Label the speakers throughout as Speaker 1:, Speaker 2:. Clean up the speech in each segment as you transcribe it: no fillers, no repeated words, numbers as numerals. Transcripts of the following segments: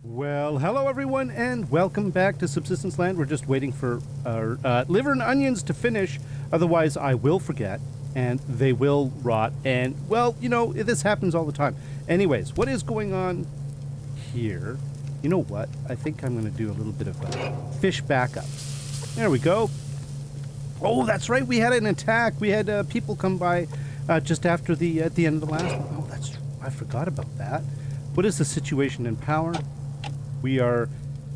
Speaker 1: Well, hello everyone, and welcome back to Subsistence Land. We're just waiting for our liver and onions to finish, otherwise I will forget, and they will rot, and, well, you know, this happens all the time. Anyways, what is going on here? You know what? I think I'm going to do a little bit of fish backup. There we go. Oh, that's right, we had an attack. We had people come by just after the at the end of the last one. Oh, I forgot about that. What is the situation in power? We are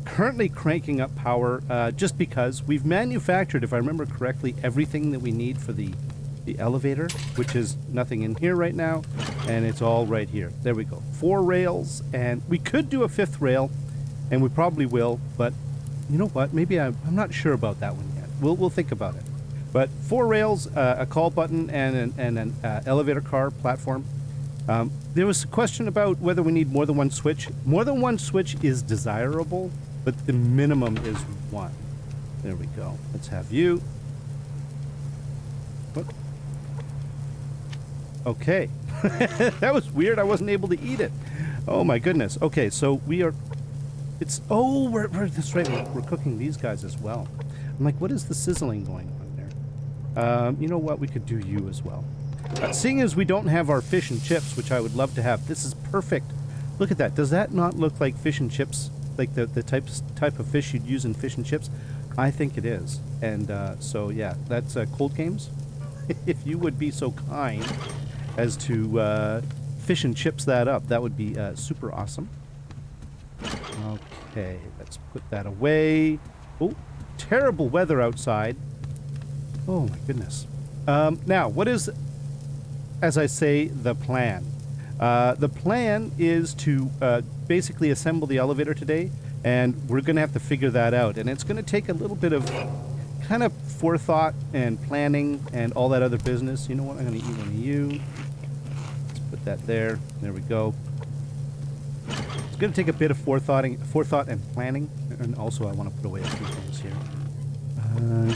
Speaker 1: currently cranking up power just because we've manufactured, if I remember correctly, everything that we need for the elevator, which is nothing in here right now, and it's all right here. There we go. 4 rails, and we could do a 5th rail, and we probably will, but you know what? Maybe I'm not sure about that one yet. We'll think about it. But 4 rails, a call button, and an elevator car platform. There was a question about whether we need more than one switch. More than one switch is desirable, but the minimum is 1. There we go. Let's have you. What? Okay. That was weird. I wasn't able to eat it. Oh my goodness. Okay, so we are... that's right. We're cooking these guys as well. I'm like, what is the sizzling going on there? You know what? We could do you as well. Seeing as we don't have our fish and chips, which I would love to have, this is perfect. Look at that. Does that not look like fish and chips? Like the type of fish you'd use in fish and chips? I think it is. And so, yeah, that's Cold Games. If you would be so kind as to fish and chips that up, that would be super awesome. Okay, let's put that away. Oh, terrible weather outside. Oh, my goodness. Now, what is... as I say, the plan. The plan is to basically assemble the elevator today, and we're going to have to figure that out. And it's going to take a little bit of kind of forethought and planning and all that other business. You know what? I'm going to eat one of you. Let's put that there. There we go. It's going to take a bit of forethought and planning. And also, I want to put away a few things here.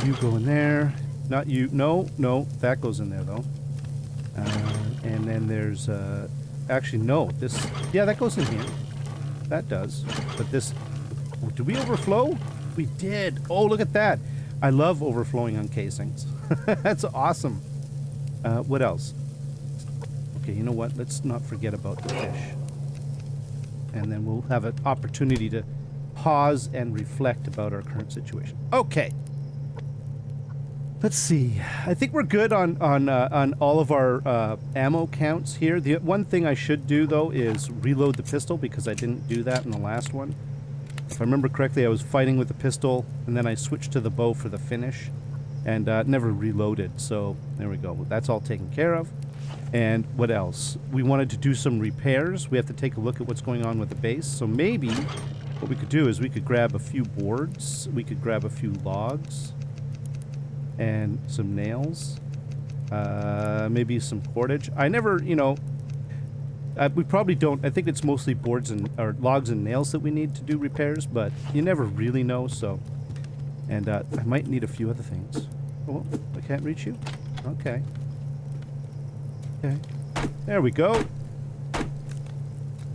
Speaker 1: You go in there. Not you. No, that goes in there, though. And then there's, actually, no, this, yeah, that goes in here. That does. But this, oh, did we overflow? We did. Oh, look at that. I love overflowing on casings. That's awesome. What else? Okay, you know what? Let's not forget about the fish. And then we'll have an opportunity to pause and reflect about our current situation. Okay. Let's see. I think we're good on all of our ammo counts here. The one thing I should do, though, is reload the pistol, because I didn't do that in the last one. If I remember correctly, I was fighting with the pistol, and then I switched to the bow for the finish, and never reloaded. So there we go. That's all taken care of. And what else? We wanted to do some repairs. We have to take a look at what's going on with the base. So maybe what we could do is we could grab a few boards. We could grab a few logs. And some nails, maybe some cordage. I never, you know, we probably don't. I think it's mostly boards or logs and nails that we need to do repairs, but you never really know. So, and I might need a few other things. Oh, I can't reach you. Okay. Okay. There we go.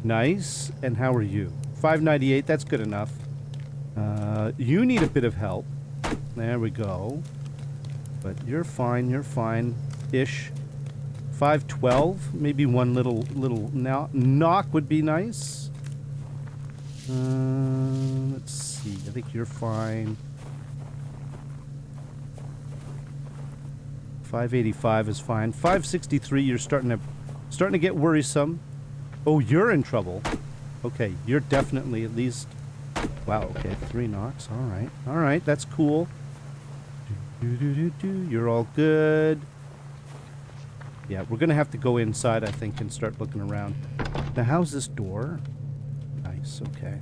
Speaker 1: Nice. And how are you? 598. That's good enough. You need a bit of help. There we go. But you're fine-ish. 512, maybe one little knock would be nice. Let's see. I think you're fine. 585 is fine. 563, you're starting to get worrisome. Oh, you're in trouble. Okay, you're definitely at least. Wow. Okay, 3 knocks. All right. That's cool. You're all good. Yeah, we're gonna have to go inside, I think, and start looking around. Now, how's this door? Nice, okay.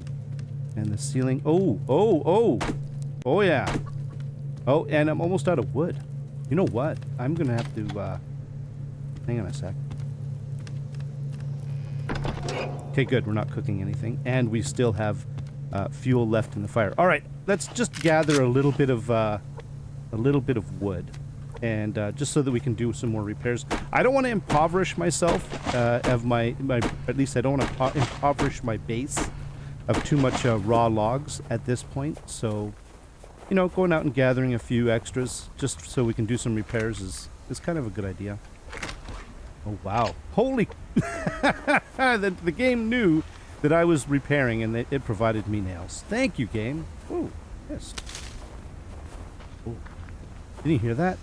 Speaker 1: And the ceiling. Oh, yeah. Oh, and I'm almost out of wood. You know what? I'm gonna have to, hang on a sec. Okay, good. We're not cooking anything. And we still have, fuel left in the fire. All right, let's just gather a little bit of wood, and just so that we can do some more repairs. I don't want to impoverish myself of my at least I don't want to impoverish my base of too much raw logs at this point. So, you know, going out and gathering a few extras just so we can do some repairs is kind of a good idea. Oh, wow. Holy... the game knew that I was repairing, and it provided me nails. Thank you, game. Oh, yes. Oh. Didn't you hear that?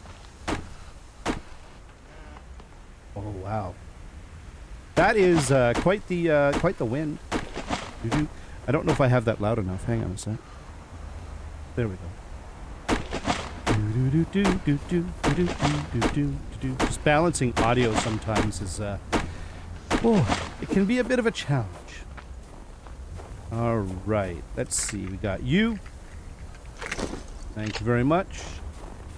Speaker 1: Oh, wow. That is quite the wind. I don't know if I have that loud enough. Hang on a sec. There we go. Just balancing audio sometimes is it can be a bit of a challenge. All right, let's see. We got you. Thank you very much.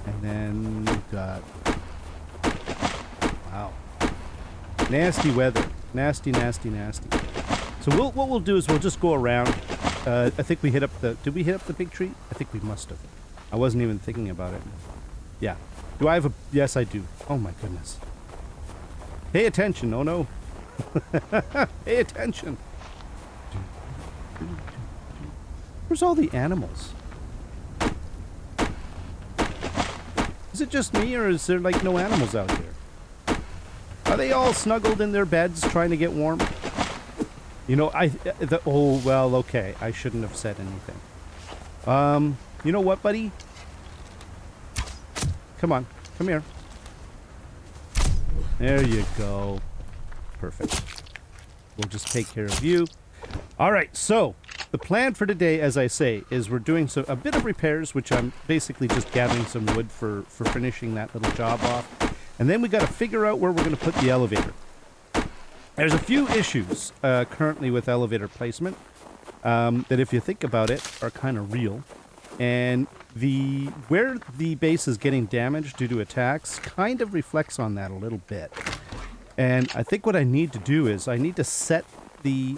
Speaker 1: And then we've got... Wow. Nasty weather. Nasty, nasty, nasty. So what we'll do is we'll just go around. I think we hit up the... Did we hit up the big tree? I think we must have. I wasn't even thinking about it. Yeah. Do I have a... Yes, I do. Oh, my goodness. Pay attention. Oh, no. Pay attention. Where's all the animals? Is it just me, or is there, like, no animals out here? Are they all snuggled in their beds trying to get warm? You know, oh, well, okay. I shouldn't have said anything. You know what, buddy? Come on. Come here. There you go. Perfect. We'll just take care of you. All right, so the plan for today, as I say, is we're doing a bit of repairs, which I'm basically just gathering some wood for finishing that little job off. And then we got to figure out where we're going to put the elevator. There's a few issues currently with elevator placement that, if you think about it, are kind of real. And where the base is getting damaged due to attacks kind of reflects on that a little bit. And I think what I need to do is I need to set the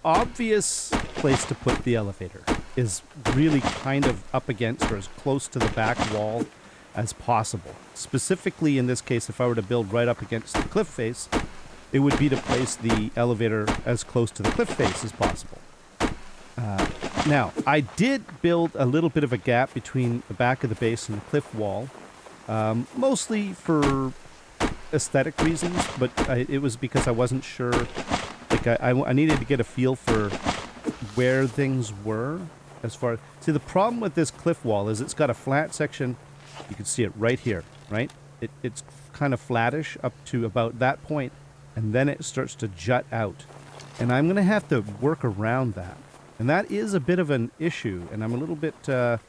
Speaker 1: obvious place to put the elevator is really kind of up against, or as close to the back wall as possible. Specifically, in this case, if I were to build right up against the cliff face, it would be to place the elevator as close to the cliff face as possible. Now, I did build a little bit of a gap between the back of the base and the cliff wall, mostly for aesthetic reasons, but it was because I wasn't sure. Like, I needed to get a feel for where things were as far... See, the problem with this cliff wall is it's got a flat section. You can see it right here, right? It's kind of flattish up to about that point, and then it starts to jut out. And I'm going to have to work around that. And that is a bit of an issue, and I'm a little bit... how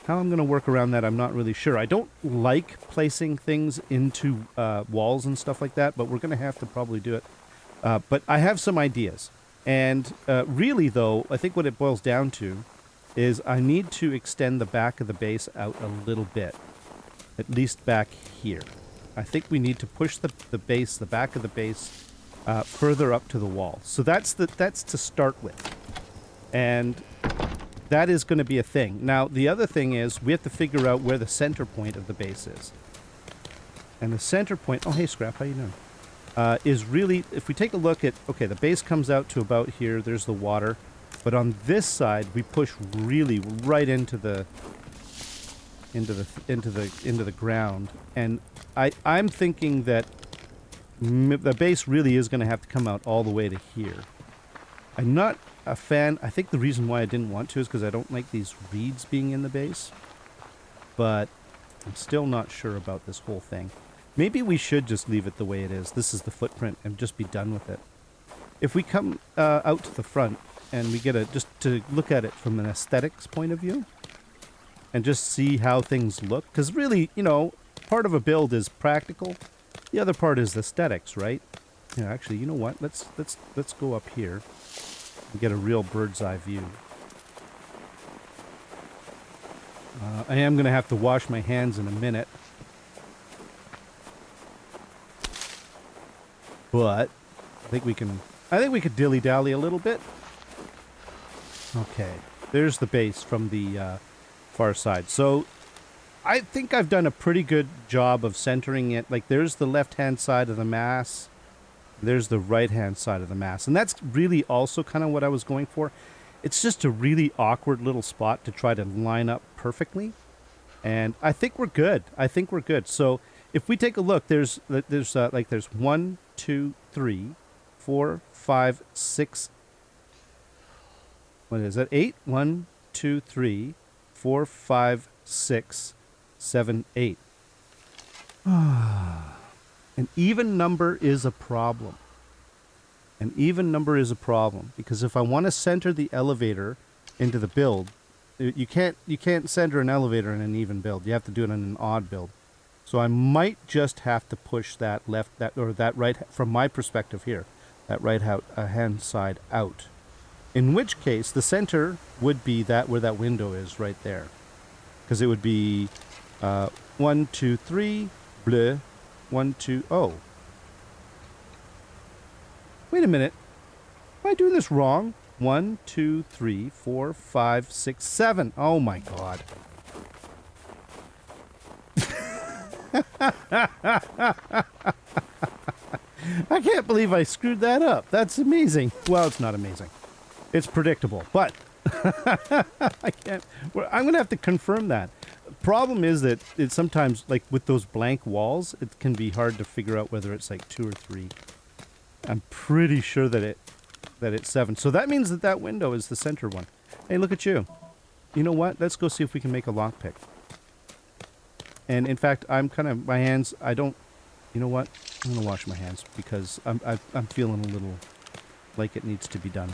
Speaker 1: I'm going to work around that, I'm not really sure. I don't like placing things into walls and stuff like that, but we're going to have to probably do it. But I have some ideas. And really, though, I think what it boils down to is I need to extend the back of the base out a little bit. At least back here. I think we need to push the back of the base, further up to the wall. So that's to start with. And that is going to be a thing. Now, the other thing is we have to figure out where the center point of the base is. And the center point... Oh, hey, Scrap, how you doing? Is really... If we take a look at... Okay, the base comes out to about here. There's the water. But on this side, we push really right into the ground. And I'm thinking that the base really is going to have to come out all the way to here. I'm not a fan. I think the reason why I didn't want to is because I don't like these reeds being in the base. But I'm still not sure about this whole thing. Maybe we should just leave it the way it is. This is the footprint and just be done with it. If we come out to the front and we get just to look at it from an aesthetics point of view and just see how things look. Because really, you know, part of a build is practical. The other part is aesthetics, right? Yeah, actually, you know what? Let's go up here and get a real bird's eye view. I am going to have to wash my hands in a minute. But I think we could dilly-dally a little bit. Okay. There's the base from the far side. So I think I've done a pretty good job of centering it. Like, there's the left-hand side of the mass. There's the right-hand side of the mast. And that's really also kind of what I was going for. It's just a really awkward little spot to try to line up perfectly. And I think we're good. I think we're good. So if we take a look, there's 1, 2, 3, 4, 5, 6. What is that? 8? 1, 2, 3, 4, 5, 6, 7, 8. An even number is a problem. An even number is a problem because if I want to center the elevator into the build, you can't center an elevator in an even build. You have to do it in an odd build. So I might just have to push that right from my perspective here, that right hand side out. In which case the center would be that where that window is right there, because it would be 1, 2, 3, bleu, 1, 2, oh. Wait a minute. Am I doing this wrong? 1, 2, 3, 4, 5, 6, 7. Oh my god. I can't believe I screwed that up. That's amazing. Well, it's not amazing. It's predictable, but I can't. I'm going to have to confirm that. Problem is that it sometimes, like with those blank walls, it can be hard to figure out whether it's like 2 or 3. I'm pretty sure that it's 7. So that means that window is the center one. Hey, look at you. You know what? Let's go see if we can make a lockpick. And in fact, I'm kind of, my hands, I don't, you know what? I'm going to wash my hands because I'm feeling a little like it needs to be done.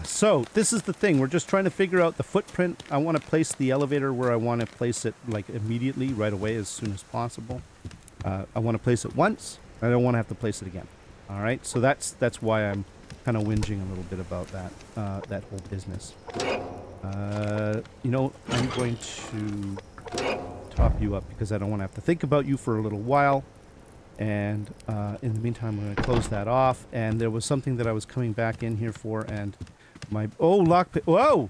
Speaker 1: So this is the thing. We're just trying to figure out the footprint. I want to place the elevator where I want to place it, like immediately, right away, as soon as possible. I want to place it once. I don't want to have to place it again. All right. So that's why I'm kind of whinging a little bit about that whole business. You know, I'm going to top you up because I don't want to have to think about you for a little while. And in the meantime, I'm going to close that off. And there was something that I was coming back in here for, and my lockpick. Whoa!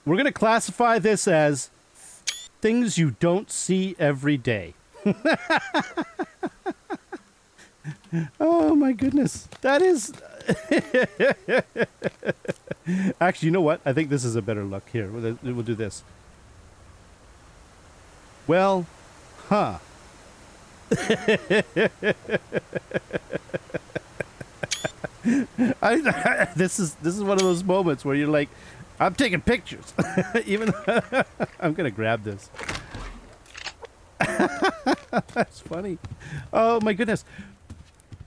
Speaker 1: We're going to classify this as things you don't see every day. Oh my goodness. That is... Actually, you know what? I think this is a better look. Here, we'll do this. Well, huh. This is one of those moments where you're like, I'm taking pictures. Even I'm gonna grab this. That's funny. Oh my goodness.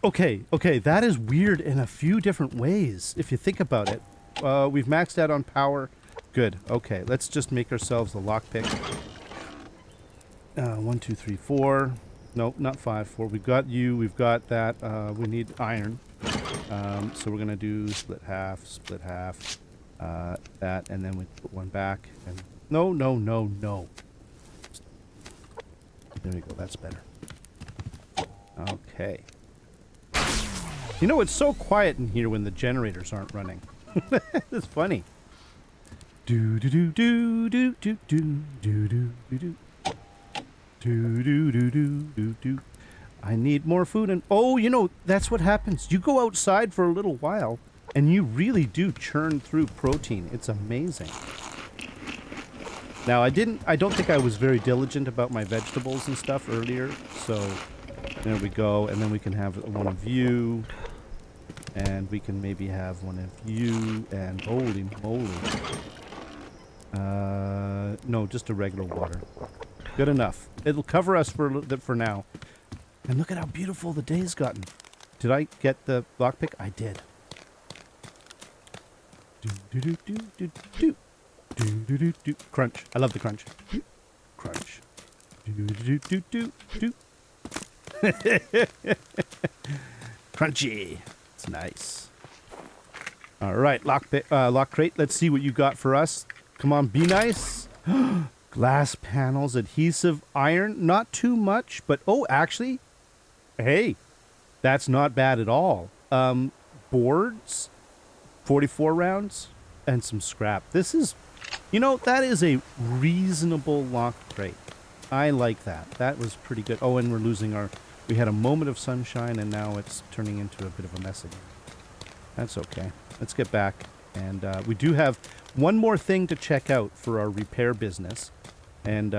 Speaker 1: Okay, that is weird in a few different ways if you think about it. We've maxed out on power. Good. Okay, let's just make ourselves a lockpick. 1, 2, 3, 4. Nope, not 5. 4. We've got you. We've got that. We need iron. So we're gonna do split half, that, and then we put one back. And no. There we go. That's better. Okay. You know, it's so quiet in here when the generators aren't running. It's funny. Do do do do do do do do do do do do do do do. I need more food, and oh, you know, that's what happens. You go outside for a little while, and you really do churn through protein. It's amazing. Now, I don't think I was very diligent about my vegetables and stuff earlier, so there we go. And then we can have one of you, and we can maybe have one of you, and holy moly. No, just a regular water. Good enough. It'll cover us for now. And look at how beautiful the day's gotten. Did I get the lockpick? I did. Do. Crunch. I love the crunch. Crunch. Do. Crunchy. It's nice. All right, lock crate. Let's see what you got for us. Come on, be nice. Glass panels, adhesive, iron, not too much, but oh, actually, hey, that's not bad at all. Boards, 44 rounds, and some scrap. This is, you know, that is a reasonable lock crate. I like that. That was pretty good. Oh, and we're losing our, we had a moment of sunshine and now it's turning into a bit of a mess again. That's okay. Let's get back. And we do have one more thing to check out for our repair business. And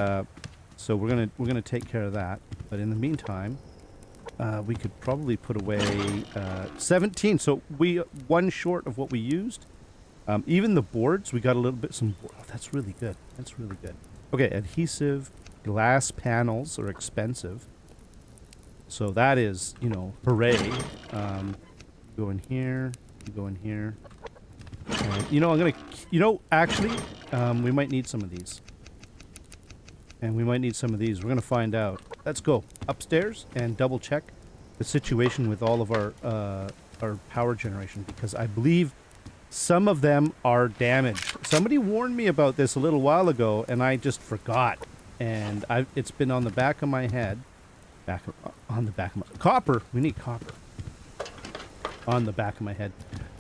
Speaker 1: so we're gonna take care of that. But in the meantime, we could probably put away 17. So we one short of what we used. Even the boards, we got a little bit some. Oh, that's really good. That's really good. Okay, adhesive glass panels are expensive. So that is, you know, hooray. Go in here. Go in here. And, you know, I'm gonna. You know, actually, we might need some of these. And we might need some of these. We're gonna find out. Let's go upstairs and double check the situation with all of our power generation, because I believe some of them are damaged. Somebody warned me about this a little while ago, and I just forgot. And it's been on the back of my head. On the back of my... Copper! We need copper. On the back of my head.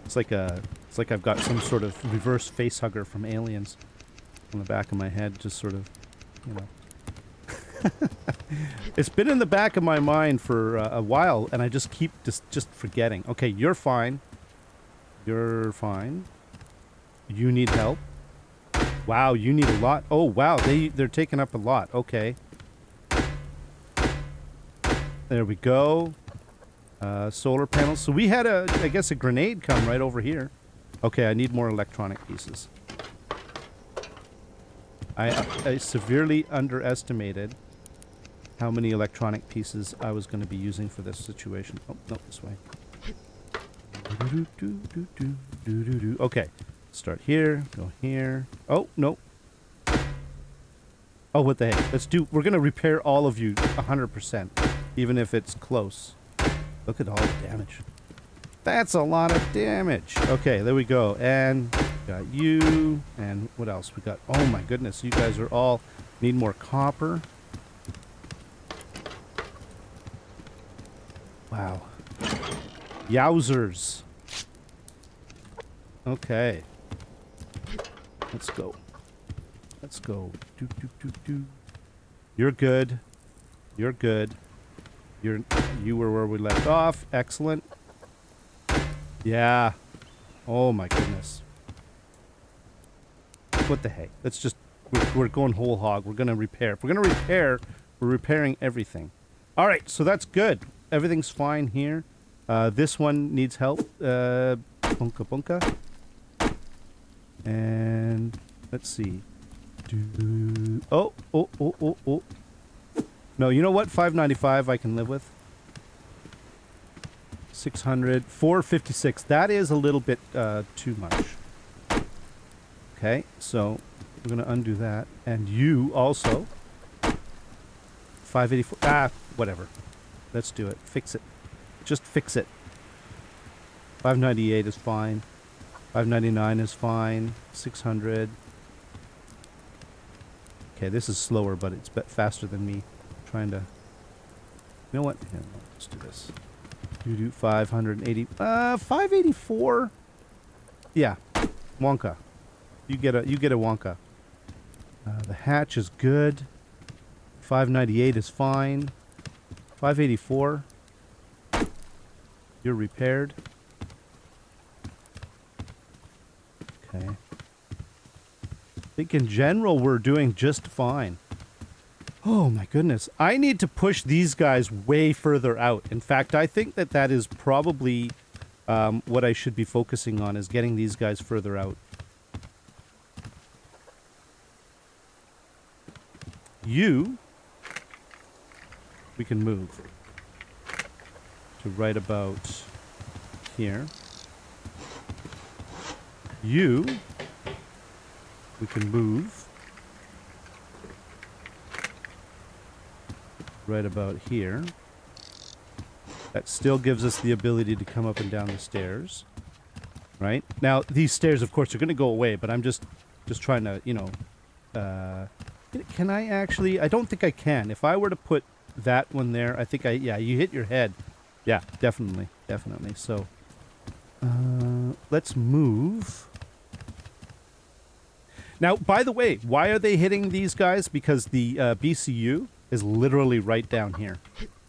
Speaker 1: It's like I've got some sort of reverse facehugger from Aliens on the back of my head, just sort of, you know. It's been in the back of my mind for a while, and I just keep just forgetting. Okay, you're fine. You're fine. You need help. Wow, you need a lot. Oh, wow, they're taking up a lot. Okay. There we go. Solar panels. So we had I guess a grenade come right over here. Okay, I need more electronic pieces. I severely underestimated how many electronic pieces I was going to be using for this situation. Oh, no, this way. Okay, start here, go here. Oh, no. Oh, what the heck? We're going to repair all of you 100%, even if it's close. Look at all the damage. That's a lot of damage. Okay, there we go. And got you. And what else? We got, oh my goodness, you guys are all, need more copper. Wow. Yowzers. Okay. Let's go. Let's go. You're good. You're good. You were where we left off. Excellent. Yeah. Oh my goodness. What the heck? Let's just... We're going whole hog. We're going to repair. If we're going to repair, we're repairing everything. Alright, so that's good. Everything's fine here. This one needs help. Bunka bunka. And... Let's see. Oh. No, you know what? 595 I can live with. 600. 456. That is a little bit too much. Okay, so we're going to undo that. And you also. 584. Ah, whatever. Let's do it. Fix it. Just fix it. 598 is fine. 599 is fine. 600. Okay, this is slower, but it's faster than me trying to... You know what? Here, let's do this. You do 580. 584. Yeah, Wonka. You get a Wonka. The hatch is good. 598 is fine. 584. You're repaired. Okay. I think in general we're doing just fine. Oh my goodness. I need to push these guys way further out. In fact, I think that is probably what I should be focusing on, is getting these guys further out. We can move to right about here. We can move right about here. That still gives us the ability to come up and down the stairs. Right? Now, these stairs, of course, are going to go away, but I'm just trying to, you know, Can I actually? I don't think I can. If I were to put that one there, I think yeah, you hit your head. Yeah, definitely. Definitely. So, let's move. Now, by the way, why are they hitting these guys? Because the BCU is literally right down here.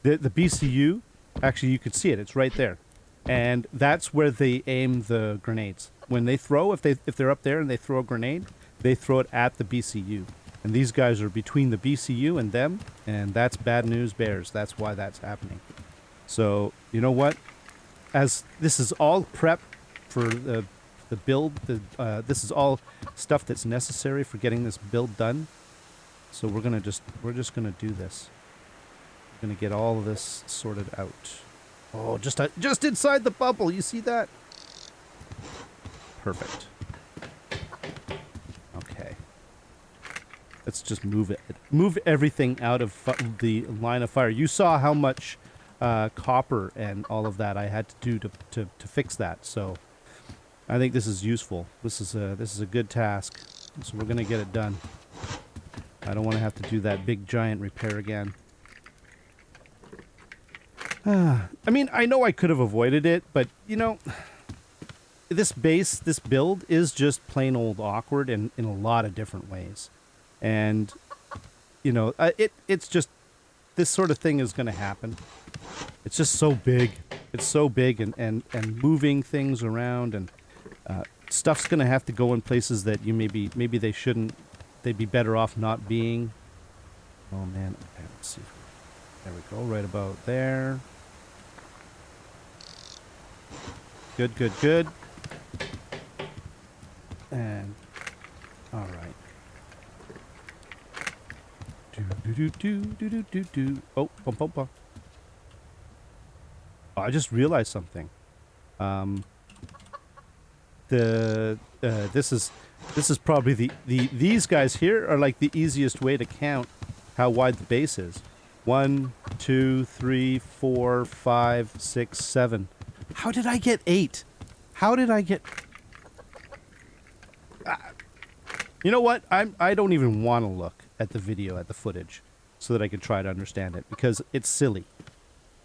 Speaker 1: The BCU, actually, you could see it. It's right there. And that's where they aim the grenades. When they throw, if they're up there and they throw a grenade, they throw it at the BCU. And these guys are between the BCU and them, and that's bad news bears. That's why that's happening. So, you know what? As this is all prep for the build, this is all stuff that's necessary for getting this build done. So we're just gonna do this. We're gonna get all of this sorted out. Oh, just inside the bubble. You see that? Perfect. Okay. Let's just move it. Move everything out of the line of fire. You saw how much copper and all of that I had to do to fix that. So I think this is useful. This is a good task. So we're gonna get it done. I don't want to have to do that big giant repair again. I mean, I know I could have avoided it, but you know, this build is just plain old awkward in a lot of different ways. And you know, it's just this sort of thing is going to happen. It's just so big. It's so big, and moving things around, and stuff's going to have to go in places that you maybe they shouldn't. They'd be better off not being. Oh man, okay, let's see. There we go, right about there. Good, good, good. And all right. Oh, bump, bump, bump. Oh, I just realized something. This is probably these guys here are like the easiest way to count how wide the base is. 1, 2, 3, 4, 5, 6, 7. How did I get 8? How did I get? You know what? I don't even want to look at the video, at the footage, so that I can try to understand it, because it's silly.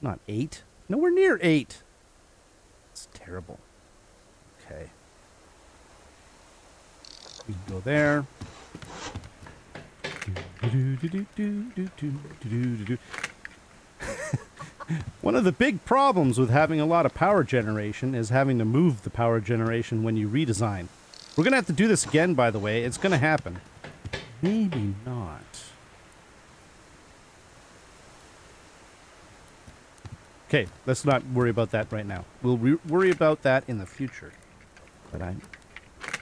Speaker 1: Not 8. Nowhere near 8. It's terrible. Okay. We can go there. One of the big problems with having a lot of power generation is having to move the power generation when you redesign. We're going to have to do this again, by the way. It's going to happen. Maybe not. Okay, let's not worry about that right now. We'll worry about that in the future. But I'm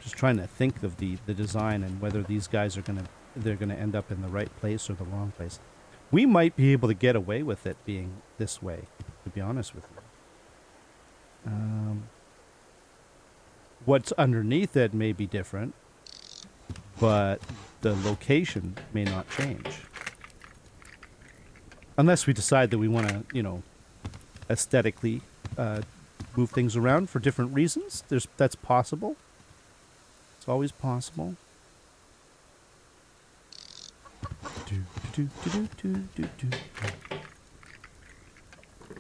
Speaker 1: just trying to think of the design and whether these guys are they're gonna end up in the right place or the wrong place. We might be able to get away with it being this way, to be honest with you. What's underneath it may be different, but the location may not change. Unless we decide that we want to, you know, aesthetically move things around for different reasons. That's possible. It's always possible.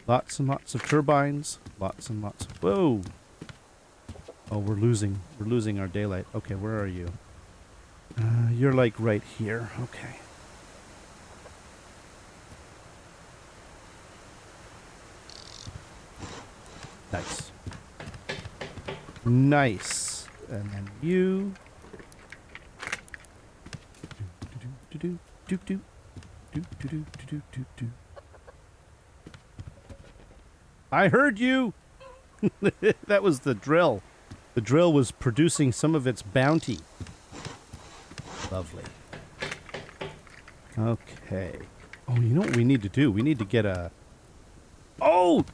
Speaker 1: Lots and lots of turbines. Lots and lots of... Whoa! Oh, we're losing our daylight. Okay, where are you? You're like right here. Okay. Nice. Nice. And then you... I heard you! That was the drill. The drill was producing some of its bounty. Lovely. Okay. Oh, you know what we need to do? We need to get a... Oh!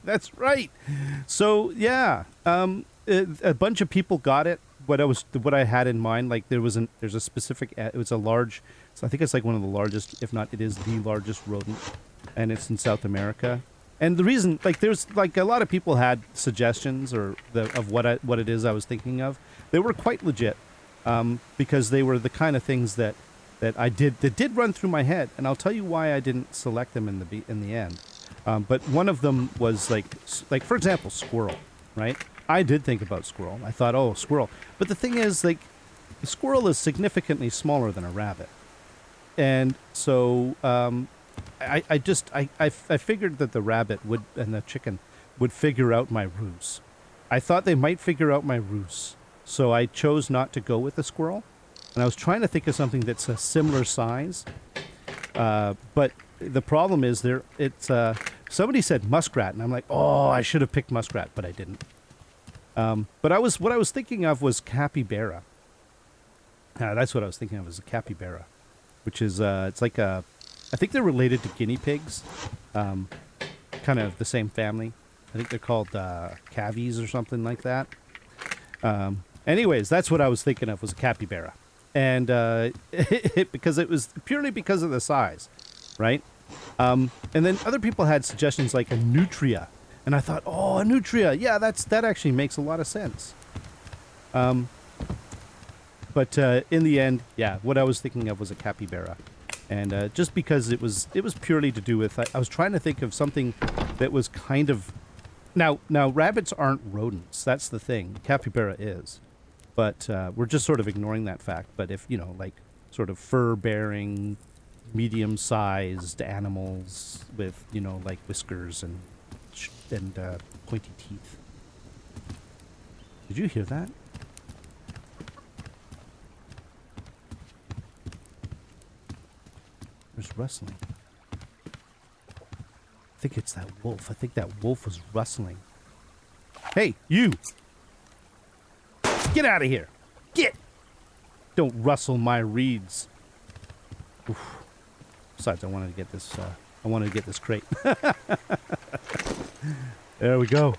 Speaker 1: That's right! So, yeah. A bunch of people got it. What I had in mind, like there's a specific, it was a large, so I think it's like one of the largest, if not it is the largest rodent, and it's in South America. And the reason, like there's like a lot of people had suggestions of what it is I was thinking of. They were quite legit. because they were the kind of things that did run through my head, and I'll tell you why I didn't select them in the end. But one of them was like for example, squirrel, right? I did think about squirrel. I thought, oh, squirrel. But the thing is, like, the squirrel is significantly smaller than a rabbit, and so I figured that the rabbit would and the chicken would figure out my ruse. I thought they might figure out my ruse, so I chose not to go with the squirrel. And I was trying to think of something that's a similar size, but the problem is somebody said muskrat, and I'm like, oh, I should have picked muskrat, but I didn't. But what I was thinking of was capybara. That's what I was thinking of, as a capybara, which is it's like I think they're related to guinea pigs, kind of the same family. I think they're called cavies or something like that. Anyways, that's what I was thinking of, was a capybara. And because it was purely because of the size, right? And then other people had suggestions like a nutria. And I thought, oh, a nutria. Yeah, that actually makes a lot of sense. But in the end, yeah, what I was thinking of was a capybara. And just because it was purely to do with, I was trying to think of something that was kind of... Now, rabbits aren't rodents. That's the thing. Capybara is. But we're just sort of ignoring that fact. But if, like sort of fur-bearing, medium-sized animals with, like whiskers and pointy teeth. Did you hear that? There's rustling. I think it's that wolf. I think that wolf was rustling. Hey, you! Get out of here! Get! Don't rustle my reeds. Oof. Besides, I wanted to get this. I wanted to get this crate. There we go.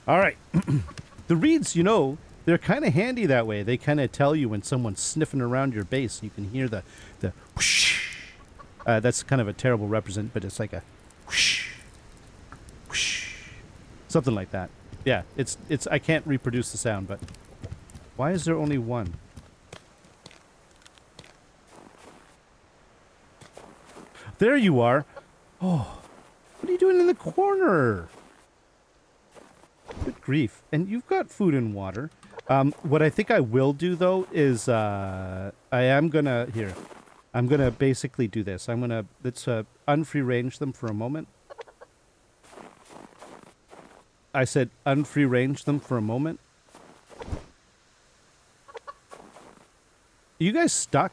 Speaker 1: All right. The reeds, they're kind of handy that way. They kind of tell you when someone's sniffing around your base. You can hear the whoosh. That's kind of a terrible represent, but it's like a whoosh, whoosh, something like that. Yeah, it's. I can't reproduce the sound, but why is there only one? There you are. Oh, what are you doing in the corner? Good grief. And you've got food and water. What I think I will do, though, is I'm going to basically do this. Let's unfree range them for a moment. I said unfree range them for a moment. Are you guys stuck?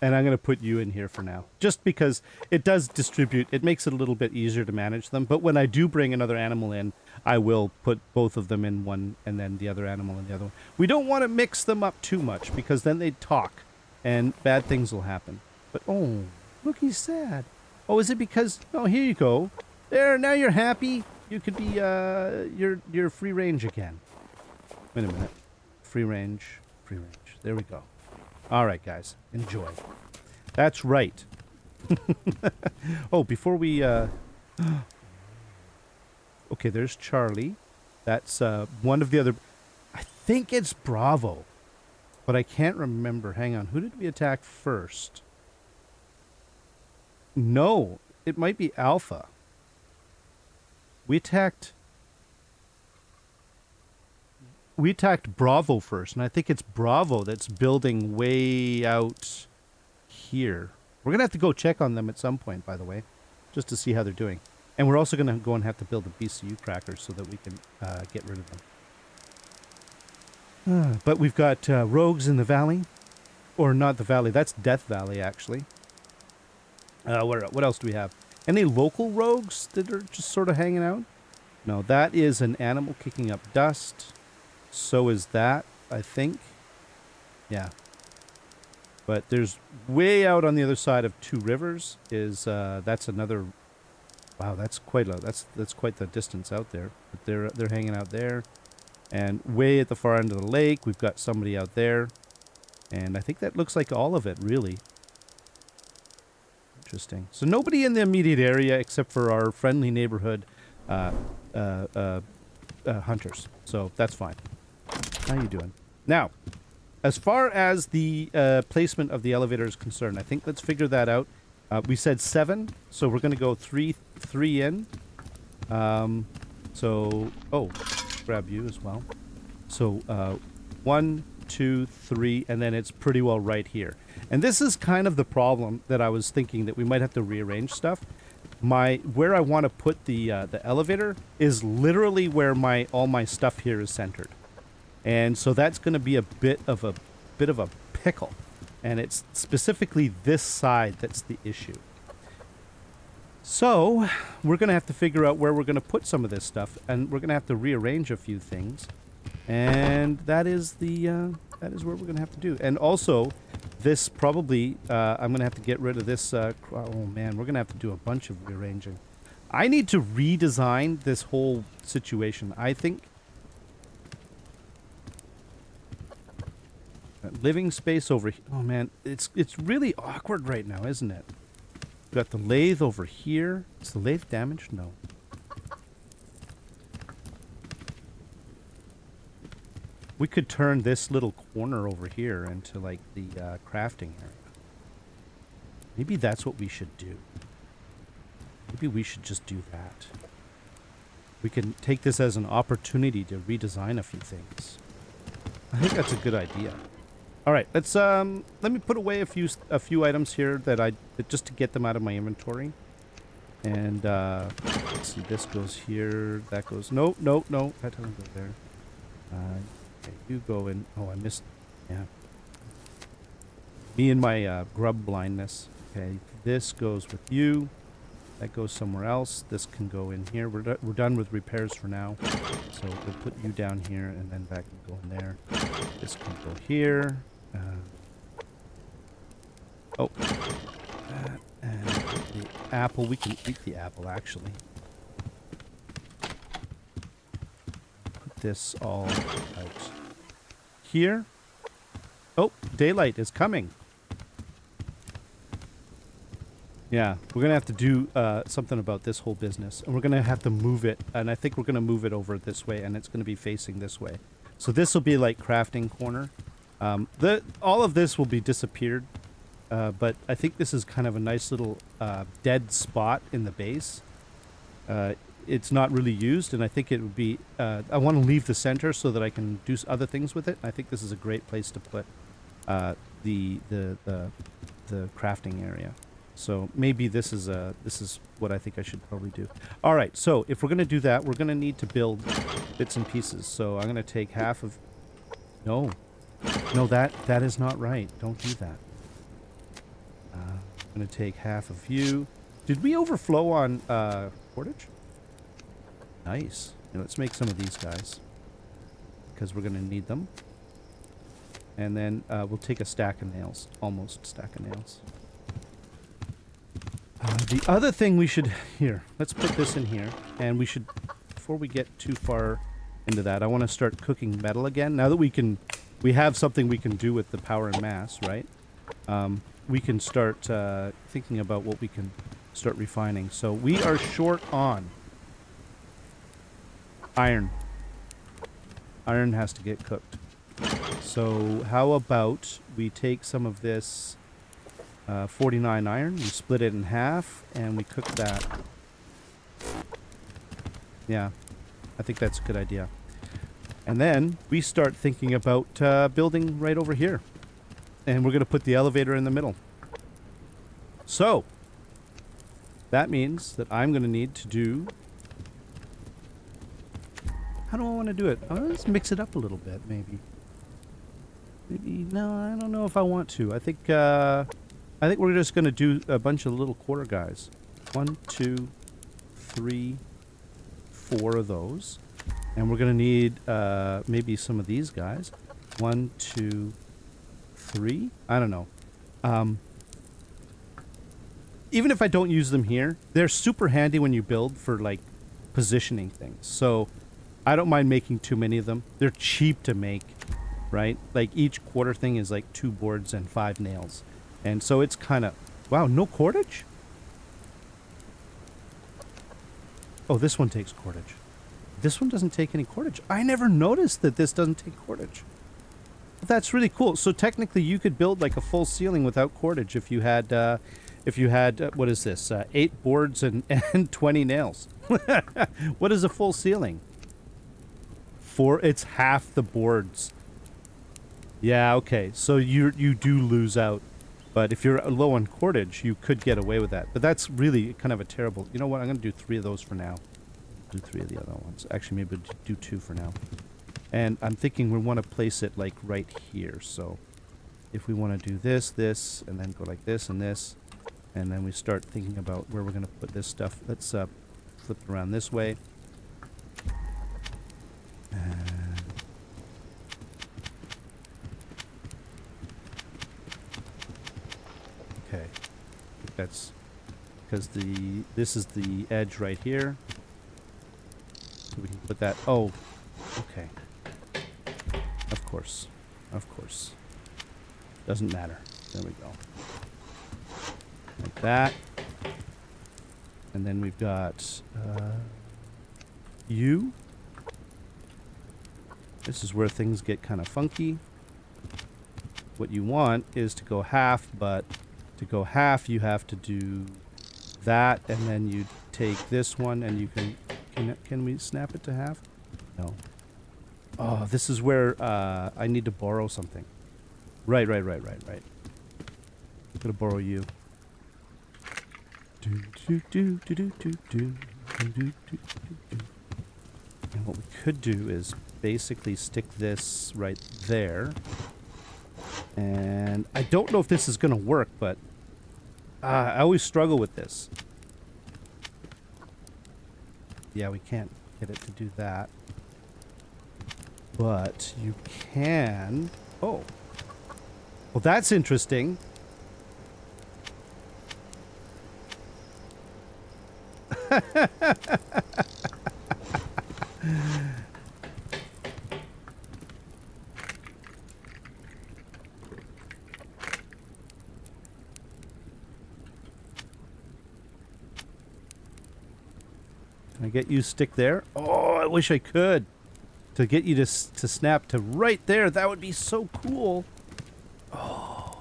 Speaker 1: And I'm going to put you in here for now. Just because it does distribute. It makes it a little bit easier to manage them. But when I do bring another animal in, I will put both of them in one and then the other animal in the other one. We don't want to mix them up too much because then they talk and bad things will happen. But, oh, look, he's sad. Oh, is it because... Oh, here you go. There, now you're happy. You could be, you're free range again. Wait a minute. Free range. Free range. There we go. All right, guys. Enjoy. That's right. Oh, before we... Okay, there's Charlie. That's one of the other... I think it's Bravo. But I can't remember. Hang on. Who did we attack first? No. It might be Alpha. We attacked Bravo first, and I think it's Bravo that's building way out here. We're going to have to go check on them at some point, by the way, just to see how they're doing. And we're also going to go and have to build a BCU cracker so that we can get rid of them. But we've got rogues in the valley. Or not the valley, that's Death Valley, actually. What else do we have? Any local rogues that are just sort of hanging out? No, that is an animal kicking up dust. So is that, I think. Yeah. But there's way out on the other side of Two Rivers is that's another. Wow, that's quite the distance out there. But they're hanging out there, and way at the far end of the lake, we've got somebody out there, and I think that looks like all of it, really. Interesting. So nobody in the immediate area except for our friendly neighborhood hunters. So that's fine. How you doing? Now, as far as the placement of the elevator is concerned, I think let's figure that out. We said 7, so we're going to go 3 in. Oh, grab you as well. So 1, 2, 3, and then it's pretty well right here. And this is kind of the problem that I was thinking that we might have to rearrange stuff. Where I want to put the elevator is literally where all my stuff here is centered. And so that's going to be a bit of a pickle. And it's specifically this side that's the issue. So we're going to have to figure out where we're going to put some of this stuff, and we're going to have to rearrange a few things. And that is what we're going to have to do. And also, this probably I'm going to have to get rid of this. Oh man, we're going to have to do a bunch of rearranging. I need to redesign this whole situation. I think living space over here. Oh man, it's really awkward right now, isn't it? We've got the lathe over here. Is the lathe damaged? No. We could turn this little corner over here into like the crafting area. Maybe that's what we should do. Maybe we should just do that. We can take this as an opportunity to redesign a few things. I think that's a good idea. All right, let's let me put away a few items here just to get them out of my inventory. And let's see, this goes here, that goes no, that doesn't go there. Okay, you go in. Oh, I missed. Yeah. Me and my grub blindness. Okay, this goes with you. That goes somewhere else. This can go in here. We're done with repairs for now. So we'll put you down here, and then that can go in there. This can go here. And the apple. We can eat the apple, actually. Put this all out here. Oh, daylight is coming. Yeah, we're going to have to do something about this whole business. And we're going to have to move it. And I think we're going to move it over this way. And it's going to be facing this way. So this will be like crafting corner. All of this will be disappeared. But I think this is kind of a nice little dead spot in the base. It's not really used. And I think it would be... I want to leave the center so that I can do other things with it. I think this is a great place to put the crafting area. So maybe this is what I think I should probably do. All right, so if we're going to do that, we're going to need to build bits and pieces. So I'm going to take half of... No, that is not right. Don't do that. I'm going to take half of you. Did we overflow on cordage? Nice. Now let's make some of these guys, because we're going to need them. And then we'll take a stack of nails. Almost stack of nails. The other thing we should... Here, let's put this in here. And we should... Before we get too far into that, I want to start cooking metal again. Now that we have something we can do with the power and mass, right? We can start thinking about what we can start refining. So we are short on iron. Iron has to get cooked. So how about we take some of this 49 iron, we split it in half, and we cook that. Yeah, I think that's a good idea. And then we start thinking about building right over here. And we're going to put the elevator in the middle. So, that means that I'm going to need to do... How do I want to do it? Let's mix it up a little bit, maybe. No, I don't know if I want to. I think we're just going to do a bunch of little quarter guys. 1, 2, 3, 4 of those. And we're going to need maybe some of these guys. 1, 2, 3. I don't know. Even if I don't use them here, they're super handy when you build for like positioning things. So I don't mind making too many of them. They're cheap to make, right? Like each quarter thing is like 2 boards and 5 nails. And so it's kind of... Wow, no cordage? Oh, this one takes cordage. This one doesn't take any cordage. I never noticed that this doesn't take cordage. That's really cool. So technically you could build like a full ceiling without cordage if you had, what is this? 8 boards and 20 nails. What is a full ceiling? It's half the boards. Yeah, okay. So you do lose out. But if you're low on cordage, you could get away with that. But that's really kind of a terrible... You know what? I'm going to do 3 of those for now. Do 3 of the other ones. Actually, maybe do 2 for now. And I'm thinking we want to place it like right here. So if we want to do this, and then go like this and this, and then we start thinking about where we're going to put this stuff. Let's flip it around this way. Okay. That's because this is the edge right here. So we can put that. Oh, okay. Of course. Of course. Doesn't matter. There we go. Like that. And then we've got you. This is where things get kind of funky. What you want is to go half, but to go half you have to do that, and then you take this one and you can we snap it to half? No. Oh, this is where I need to borrow something. Right. I'm gonna borrow you. And what we could do is basically stick this right there. And I don't know if this is gonna work, but I always struggle with this. Yeah, we can't get it to do that. But you can... Oh. Well, that's interesting. Can I get you stick there? Oh, I wish I could. To get you to snap to right there. That would be so cool. Oh.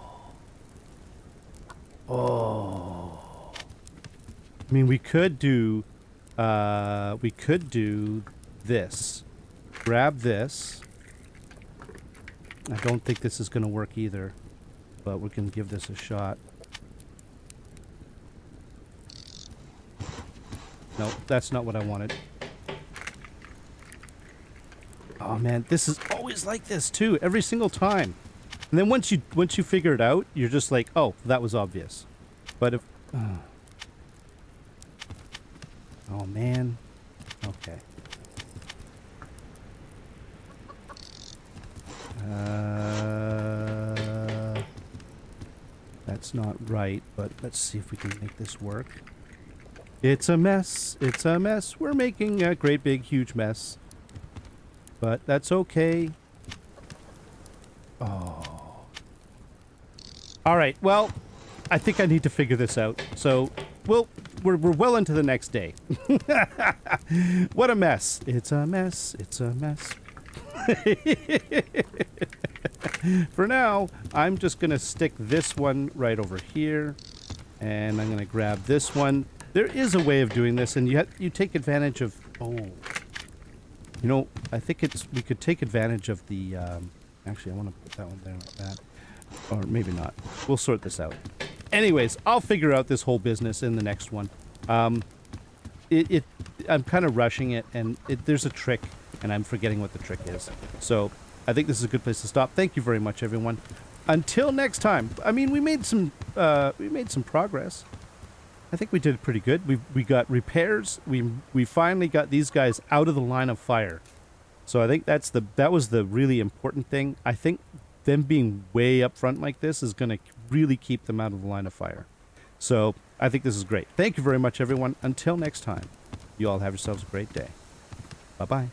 Speaker 1: I mean, we could do this. Grab this. I don't think this is going to work either, but we can give this a shot. No, that's not what I wanted. Oh man, this is always like this too, every single time. And then once you figure it out, you're just like, oh, that was obvious. But if oh man. Okay. That's not right, but let's see if we can make this work. It's a mess. It's a mess. We're making a great big huge mess. But that's okay. Oh. All right. Well, I think I need to figure this out. So, we're well into the next day. What a mess. It's a mess. It's a mess. For now, I'm just going to stick this one right over here. And I'm going to grab this one. There is a way of doing this, and you take advantage of... Oh. You know, I think we could take advantage of the... actually, I want to put that one there like that. Or maybe not. We'll sort this out. Anyways, I'll figure out this whole business in the next one. I'm kind of rushing it, and there's a trick, and I'm forgetting what the trick is. So, I think this is a good place to stop. Thank you very much, everyone. Until next time. I mean, we made some progress. I think we did pretty good. We got repairs. We finally got these guys out of the line of fire. So I think that was the really important thing. I think them being way up front like this is going to really keep them out of the line of fire. So I think this is great. Thank you very much, everyone. Until next time, you all have yourselves a great day. Bye-bye.